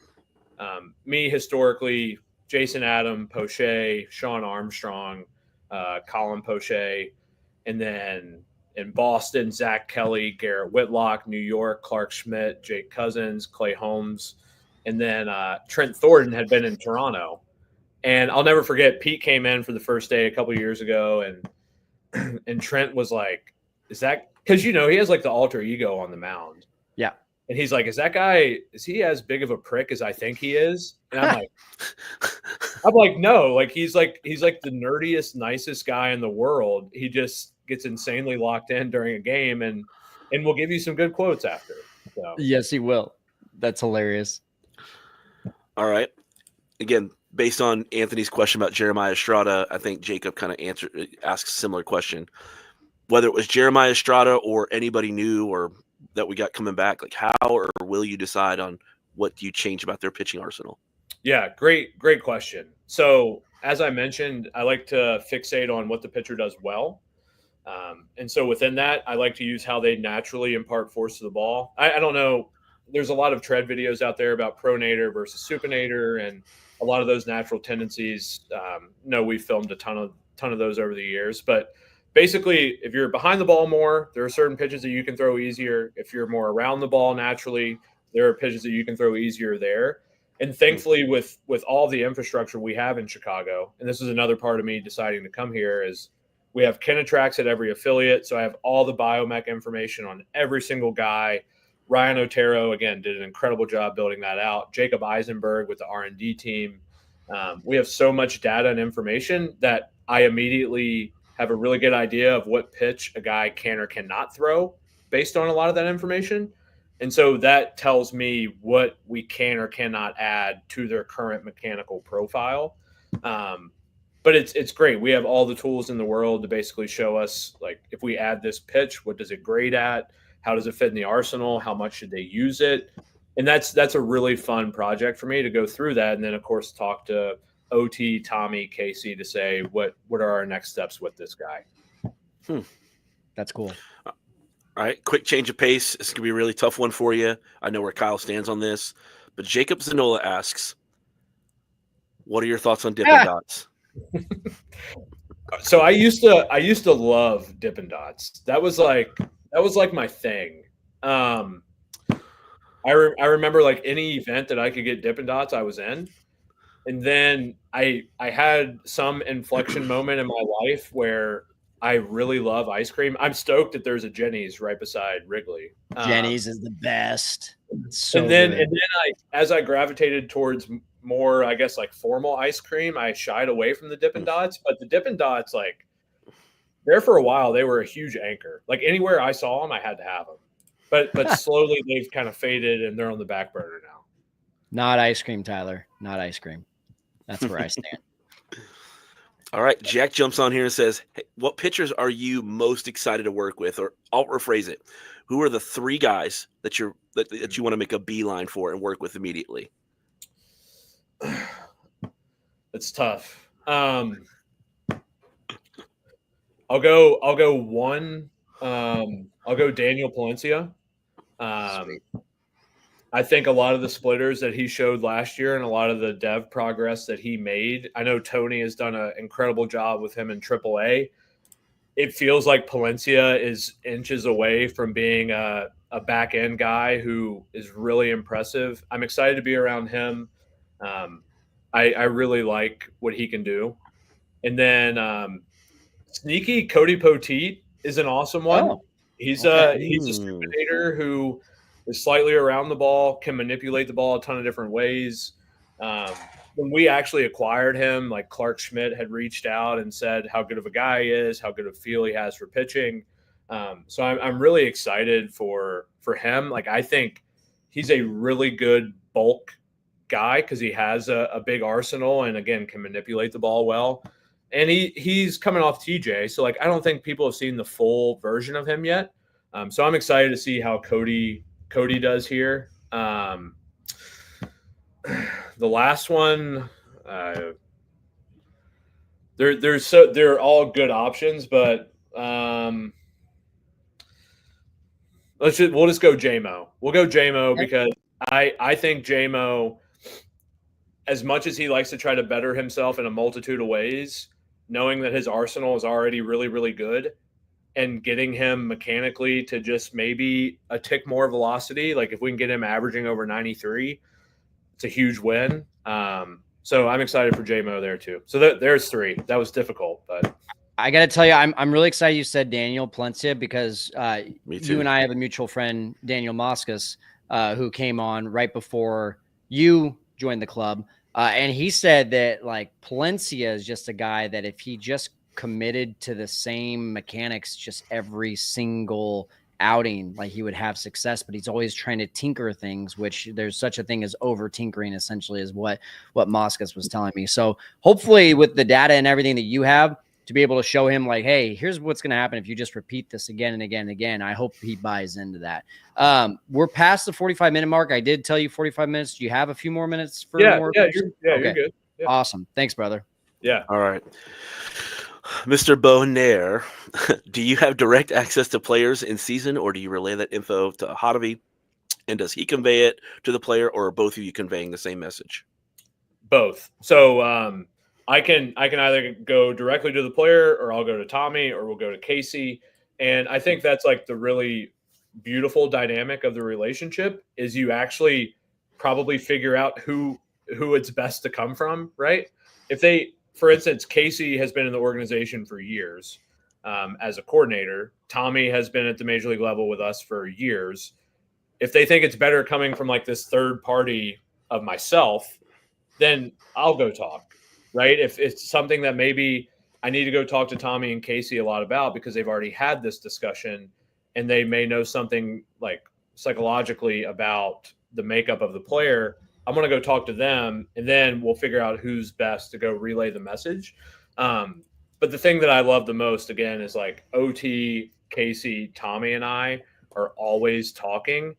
me historically, Jason Adam, Poche, Sean Armstrong, Colin Poche, and then in Boston, Zach Kelly, Garrett Whitlock, New York, Clark Schmidt, Jake Cousins, Clay Holmes, and then Trent Thornton had been in Toronto. And I'll never forget, Pete came in for the first day a couple of years ago, and Trent was like, "Is that because he has like the alter ego on the mound?" Yeah. And he's like, is he as big of a prick as I think he is? And I'm like, no, like he's like the nerdiest, nicest guy in the world. He just gets insanely locked in during a game and will give you some good quotes after. So. Yes, he will. That's hilarious. All right. Again, based on Anthony's question about Jeremiah Estrada, I think Jacob kind of asked a similar question. Whether it was Jeremiah Estrada or anybody new or that we got coming back, like how or will you decide on what do you change about their pitching arsenal? Yeah, great question. So as I mentioned, I like to fixate on what the pitcher does well. And so within that, I like to use how they naturally impart force to the ball. I don't know. There's a lot of tread videos out there about pronator versus supinator and a lot of those natural tendencies. We've filmed a ton of those over the years, but basically, if you're behind the ball more, there are certain pitches that you can throw easier. If you're more around the ball naturally, there are pitches that you can throw easier there. And thankfully, with all the infrastructure we have in Chicago, and this is another part of me deciding to come here, is we have Kinetrax at every affiliate. So I have all the biomech information on every single guy. Ryan Otero, again, did an incredible job building that out. Jacob Eisenberg with the R&D team. We have so much data and information that I immediately have a really good idea of what pitch a guy can or cannot throw based on a lot of that information. And so that tells me what we can or cannot add to their current mechanical profile. But it's great. We have all the tools in the world to basically show us, like, if we add this pitch, what does it grade at? How does it fit in the arsenal? How much should they use it? And that's a really fun project for me to go through that. And then, of course, talk to OT, Tommy, Casey to say, what are our next steps with this guy? That's cool. All right. Quick change of pace. This could be a really tough one for you. I know where Kyle stands on this. But Jacob Zanola asks, what are your thoughts on Dippin' Dots? So I used to love Dippin' Dots. That was like my thing. I remember like any event that I could get Dippin' Dots, I was in. And then I had some inflection moment in my life where I really love ice cream. I'm stoked that there's a Jenny's right beside Wrigley. Jenny's is the best. And then as I gravitated towards more, I guess, like formal ice cream, I shied away from the Dippin' Dots. But the Dippin' Dots, like, there for a while, they were a huge anchor. Like, anywhere I saw them, I had to have them. But slowly they've kind of faded and they're on the back burner now. Not ice cream, Tyler. Not ice cream. That's where I stand. All right. Jack jumps on here and says, hey, what pitchers are you most excited to work with? Or I'll rephrase it. Who are the 3 guys that you want to make a beeline for and work with immediately? It's tough. I'll go one. I'll go Daniel Palencia. I think a lot of the splitters that he showed last year and a lot of the dev progress that he made, I know Tony has done an incredible job with him in AAA. It feels like Palencia is inches away from being a back end guy who is really impressive. I'm excited to be around him. I really like what he can do. And then sneaky Cody Poteet is an awesome one. Oh, He's okay. he's a spinator who is slightly around the ball, can manipulate the ball a ton of different ways. When we actually acquired him, like Clark Schmidt had reached out and said how good of a guy he is, how good of a feel he has for pitching. So I'm really excited for him. Like I think he's a really good bulk guy because he has a big arsenal and again can manipulate the ball well. And he's coming off TJ, so like I don't think people have seen the full version of him yet. So I'm excited to see how Cody does here. The last one, they're all good options, but we'll just go JMO. We'll go JMO because I think JMO, as much as he likes to try to better himself in a multitude of ways, knowing that his arsenal is already really, really good and getting him mechanically to just maybe a tick more velocity, like if we can get him averaging over 93, it's a huge win. So I'm excited for JMO there too. So there's 3. That was difficult, but I got to tell you, I'm really excited you said Daniel Palencia because you and I have a mutual friend, Daniel Moscas, who came on right before you joined the club. And he said that like Palencia is just a guy that if he just committed to the same mechanics just every single outing, like he would have success, but he's always trying to tinker things, which there's such a thing as over tinkering essentially is what Moscas was telling me. So hopefully with the data and everything that you have to be able to show him like, hey, here's what's going to happen if you just repeat this again and again and again. I hope he buys into that. We're past the 45-minute mark. I did tell you 45 minutes. Do you have a few more minutes for more? You're good. Yeah. Awesome. Thanks, brother. Yeah. All right. Mr. Bonaire, do you have direct access to players in season or do you relay that info to Hadavi? And does he convey it to the player or are both of you conveying the same message? Both. So I can either go directly to the player or I'll go to Tommy or we'll go to Casey. And I think that's like the really beautiful dynamic of the relationship is you actually probably figure out who it's best to come from, right? If they, for instance, Casey has been in the organization for years as a coordinator. Tommy has been at the major league level with us for years. If they think it's better coming from like this third party of myself, then I'll go talk, right? If it's something that maybe I need to go talk to Tommy and Casey a lot about because they've already had this discussion and they may know something like psychologically about the makeup of the player, I'm going to go talk to them and then we'll figure out who's best to go relay the message. But the thing that I love the most, again, is like OT, Casey, Tommy, and I are always talking.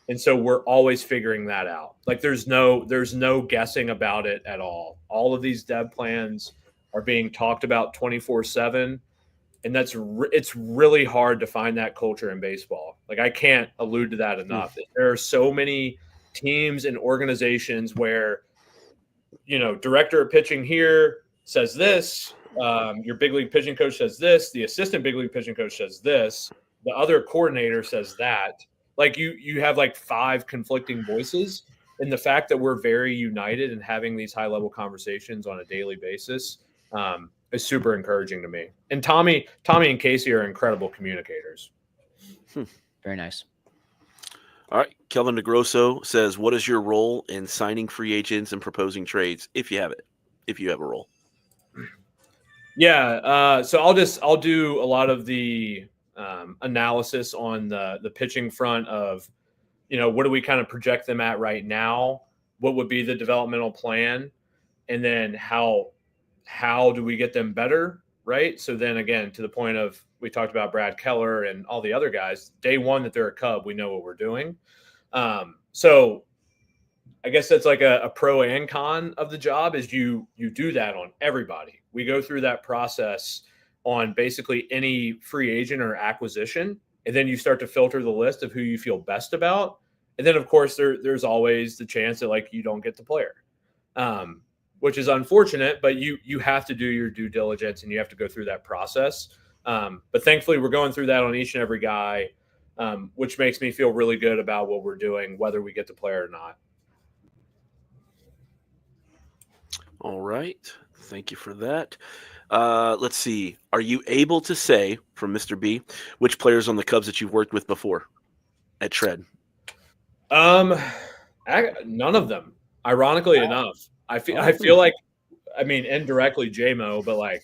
And so we're always figuring that out. Like there's no guessing about it at all. All of these dev plans are being talked about 24/7. And it's really hard to find that culture in baseball. Like I can't allude to that enough. There are so many teams and organizations where, director of pitching here says this, your big league pitching coach says this, the assistant big league pitching coach says this, the other coordinator says that. Like you have like 5 conflicting voices, and the fact that we're very united and having these high level conversations on a daily basis is super encouraging to me. And Tommy and Casey are incredible communicators. Very nice. All right. Kelvin DeGrosso says, what is your role in signing free agents and proposing trades? If you have a role. Yeah. So I'll do a lot of the analysis on the pitching front of, what do we kind of project them at right now? What would be the developmental plan? And then how how do we get them better, right? So then again, to the point of we talked about Brad Keller and all the other guys, day one that they're a Cub, we know what we're doing. So I guess that's like a pro and con of the job is you do that on everybody. We go through that process on basically any free agent or acquisition, and then you start to filter the list of who you feel best about. And then, of course, there's always the chance that like you don't get the player, which is unfortunate. But you have to do your due diligence and you have to go through that process. But thankfully, we're going through that on each and every guy, which makes me feel really good about what we're doing, whether we get the player or not. All right. Thank you for that. Let's see. Are you able to say from Mr. B which players on the Cubs that you've worked with before at Shred? None of them. Ironically enough, I feel like, I mean, indirectly JMO, but like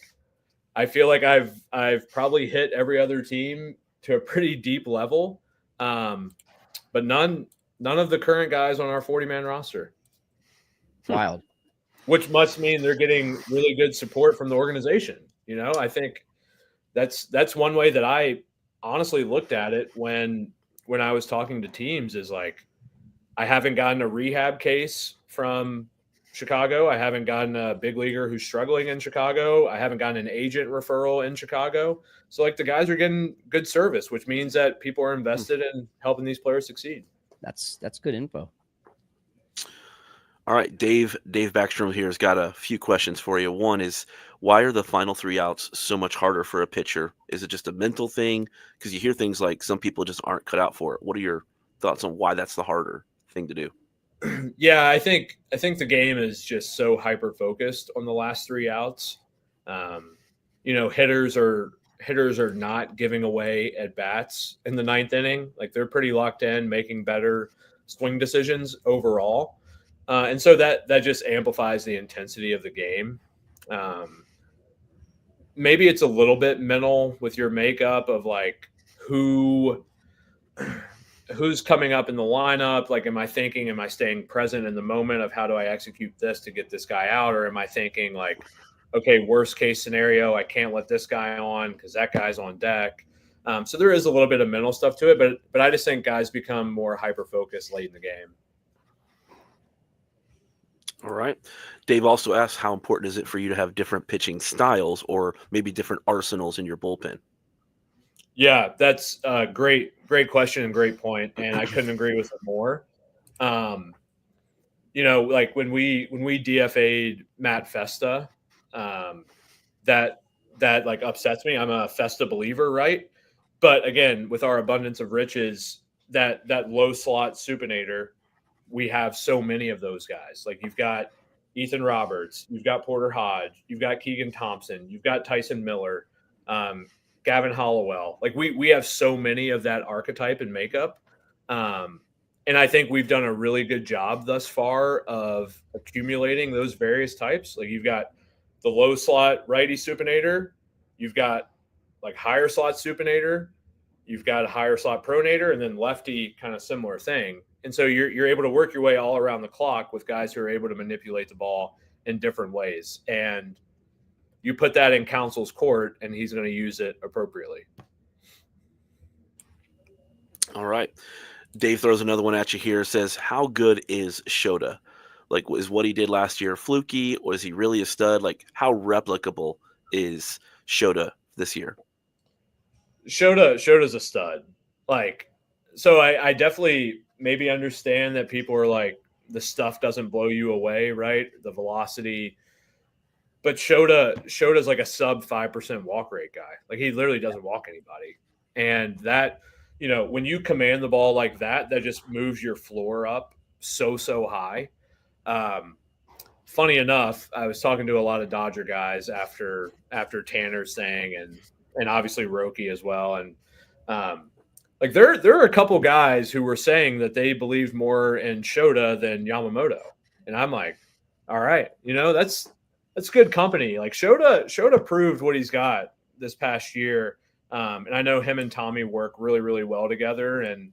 I feel like I've probably hit every other team to a pretty deep level, but none of the current guys on our 40-man roster. Wild. Which must mean they're getting really good support from the organization. You know, I think that's one way that I honestly looked at it when I was talking to teams is like, I haven't gotten a rehab case from Chicago. I haven't gotten a big leaguer who's struggling in Chicago. I haven't gotten an agent referral in Chicago. So like the guys are getting good service, which means that people are invested in helping these players succeed. That's good info. All right, Dave Backstrom here has got a few questions for you. One is, why are the final 3 outs so much harder for a pitcher? Is it just a mental thing? Because you hear things like some people just aren't cut out for it. What are your thoughts on why that's the harder thing to do? Yeah, I think the game is just so hyper focused on the last 3 outs. You know, hitters are not giving away at bats in the 9th inning. Like they're pretty locked in, making better swing decisions overall. And so that just amplifies the intensity of the game. Maybe it's a little bit mental with your makeup of like who's coming up in the lineup. Like, am I staying present in the moment of how do I execute this to get this guy out? Or am I thinking like, okay, worst case scenario, I can't let this guy on because that guy's on deck. So there is a little bit of mental stuff to it, but I just think guys become more hyper-focused late in the game. All right. Dave also asks, how important is it for you to have different pitching styles or maybe different arsenals in your bullpen? Yeah, that's a great question and great point, and I couldn't agree with it more. You know, like when we DFA'd Matt Festa, that like upsets me. I'm a Festa believer, right? But again, with our abundance of riches, that low slot supinator, we have so many of those guys. Like you've got Ethan Roberts, you've got Porter Hodge, you've got Keegan Thompson, you've got Tyson Miller, Gavin Hollowell. Like we have so many of that archetype and makeup. And I think we've done a really good job thus far of accumulating those various types. Like you've got the low slot righty supinator, you've got like higher slot supinator, you've got a higher slot pronator, and then lefty kind of similar thing. And so you're able to work your way all around the clock with guys who are able to manipulate the ball in different ways. And you put that in Council's court, and he's going to use it appropriately. All right. Dave throws another one at you here. Says, how good is Shota? Like, is what he did last year fluky, or is he really a stud? Like, how replicable is Shota this year? Shota's a stud. Like, so I definitely maybe understand that people are like, the stuff doesn't blow you away, right? The velocity. But Shota's like a sub 5% walk rate guy. Like he literally doesn't walk anybody. And that, you know, when you command the ball like that, that just moves your floor up so high. Funny enough, I was talking to a lot of Dodger guys after Tanner's thing and obviously Roki as well. And like there are a couple guys who were saying that they believed more in Shota than Yamamoto. And I'm like, all right, you know, that's good company. Like Shota proved what he's got this past year. And I know him and Tommy work really, really well together. And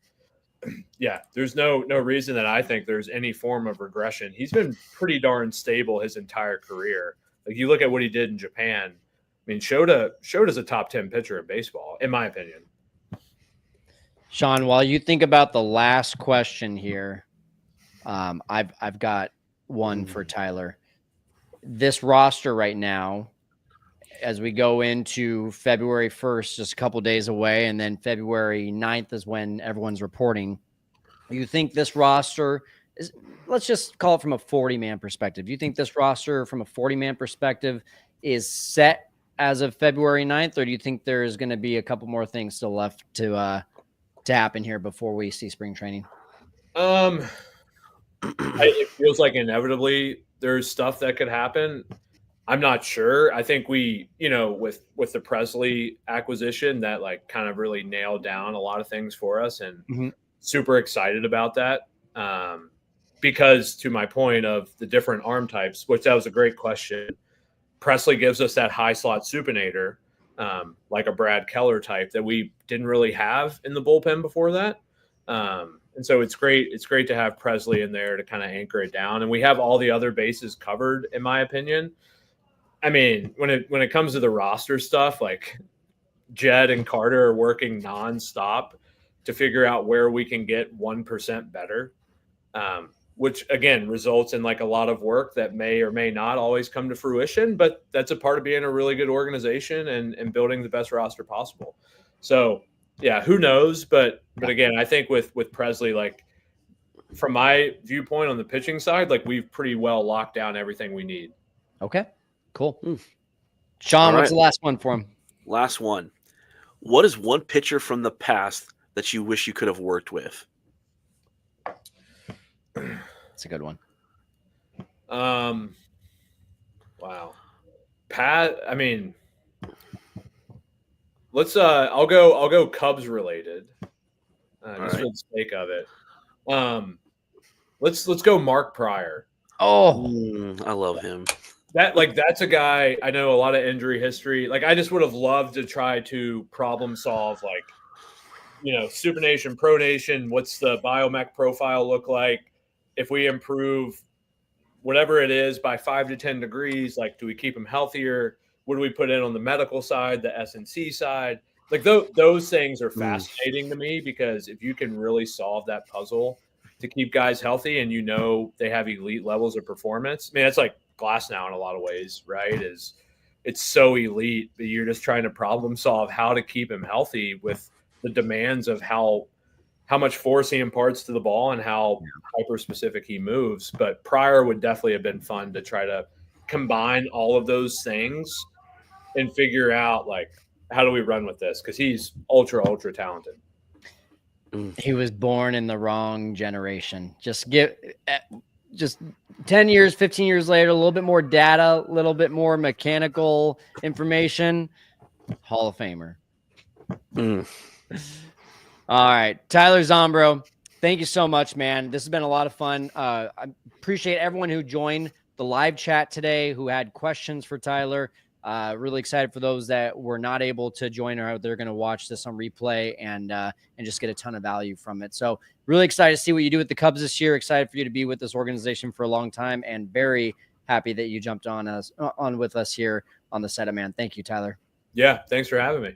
yeah, there's no reason that I think there's any form of regression. He's been pretty darn stable his entire career. Like you look at what he did in Japan. I mean, Shota's a top 10 pitcher in baseball, in my opinion. Sean, while you think about the last question here, I've got one for Tyler. This roster right now, as we go into February 1st, just a couple days away, and then February 9th is when everyone's reporting. You think this roster is, let's just call it from a 40-man perspective. You think this roster from a 40-man perspective is set as of February 9th, or do you think there is going to be a couple more things still left to happen here before we see spring training? It feels like inevitably there's stuff that could happen. I'm not sure. I think we, with the Presley acquisition, that like kind of really nailed down a lot of things for us, and super excited about that. Because to my point of the different arm types, which that was a great question, Presley gives us that high slot supinator, like a Brad Keller type that we didn't really have in the bullpen before that. And so it's great. It's great to have Presley in there to kind of anchor it down. And we have all the other bases covered, in my opinion. I mean, when it comes to the roster stuff, like Jed and Carter are working nonstop to figure out where we can get 1% better, which again results in like a lot of work that may or may not always come to fruition, but that's a part of being a really good organization and building the best roster possible. So yeah, who knows? But again, I think with Presley, like from my viewpoint on the pitching side, like we've pretty well locked down everything we need. Okay, cool. Sean, what's the last one for him? Last one. What is one pitcher from the past that you wish you could have worked with? That's a good one. Wow. Pat, I mean, I'll go Cubs related. Just for the sake of it. Let's go Mark Pryor. Oh, I love him. That's a guy, I know a lot of injury history. Like I just would have loved to try to problem solve, like, supination, pronation, what's the biomech profile look like? If we improve whatever it is by 5 to 10 degrees, like, do we keep him healthier? What do we put in on the medical side, the S&C side? Like those things are fascinating to me, because if you can really solve that puzzle to keep guys healthy and they have elite levels of performance. I mean, it's like Glass now in a lot of ways, right? It's so elite, but you're just trying to problem solve how to keep him healthy with the demands of how much force he imparts to the ball and how hyper specific he moves. But Pryor would definitely have been fun to try to combine all of those things and figure out, like, how do we run with this? Because he's ultra talented. He was born in the wrong generation. Just 10 years, 15 years later, a little bit more data, a little bit more mechanical information. Hall of Famer. All right. Tyler Zombro, thank you so much, man. This has been a lot of fun. I appreciate everyone who joined the live chat today, who had questions for Tyler. Really excited for those that were not able to join, or they're going to watch this on replay and just get a ton of value from it. So really excited to see what you do with the Cubs this year. Excited for you to be with this organization for a long time, and very happy that you jumped on with us here on the Set It Man. Thank you, Tyler. Yeah. Thanks for having me.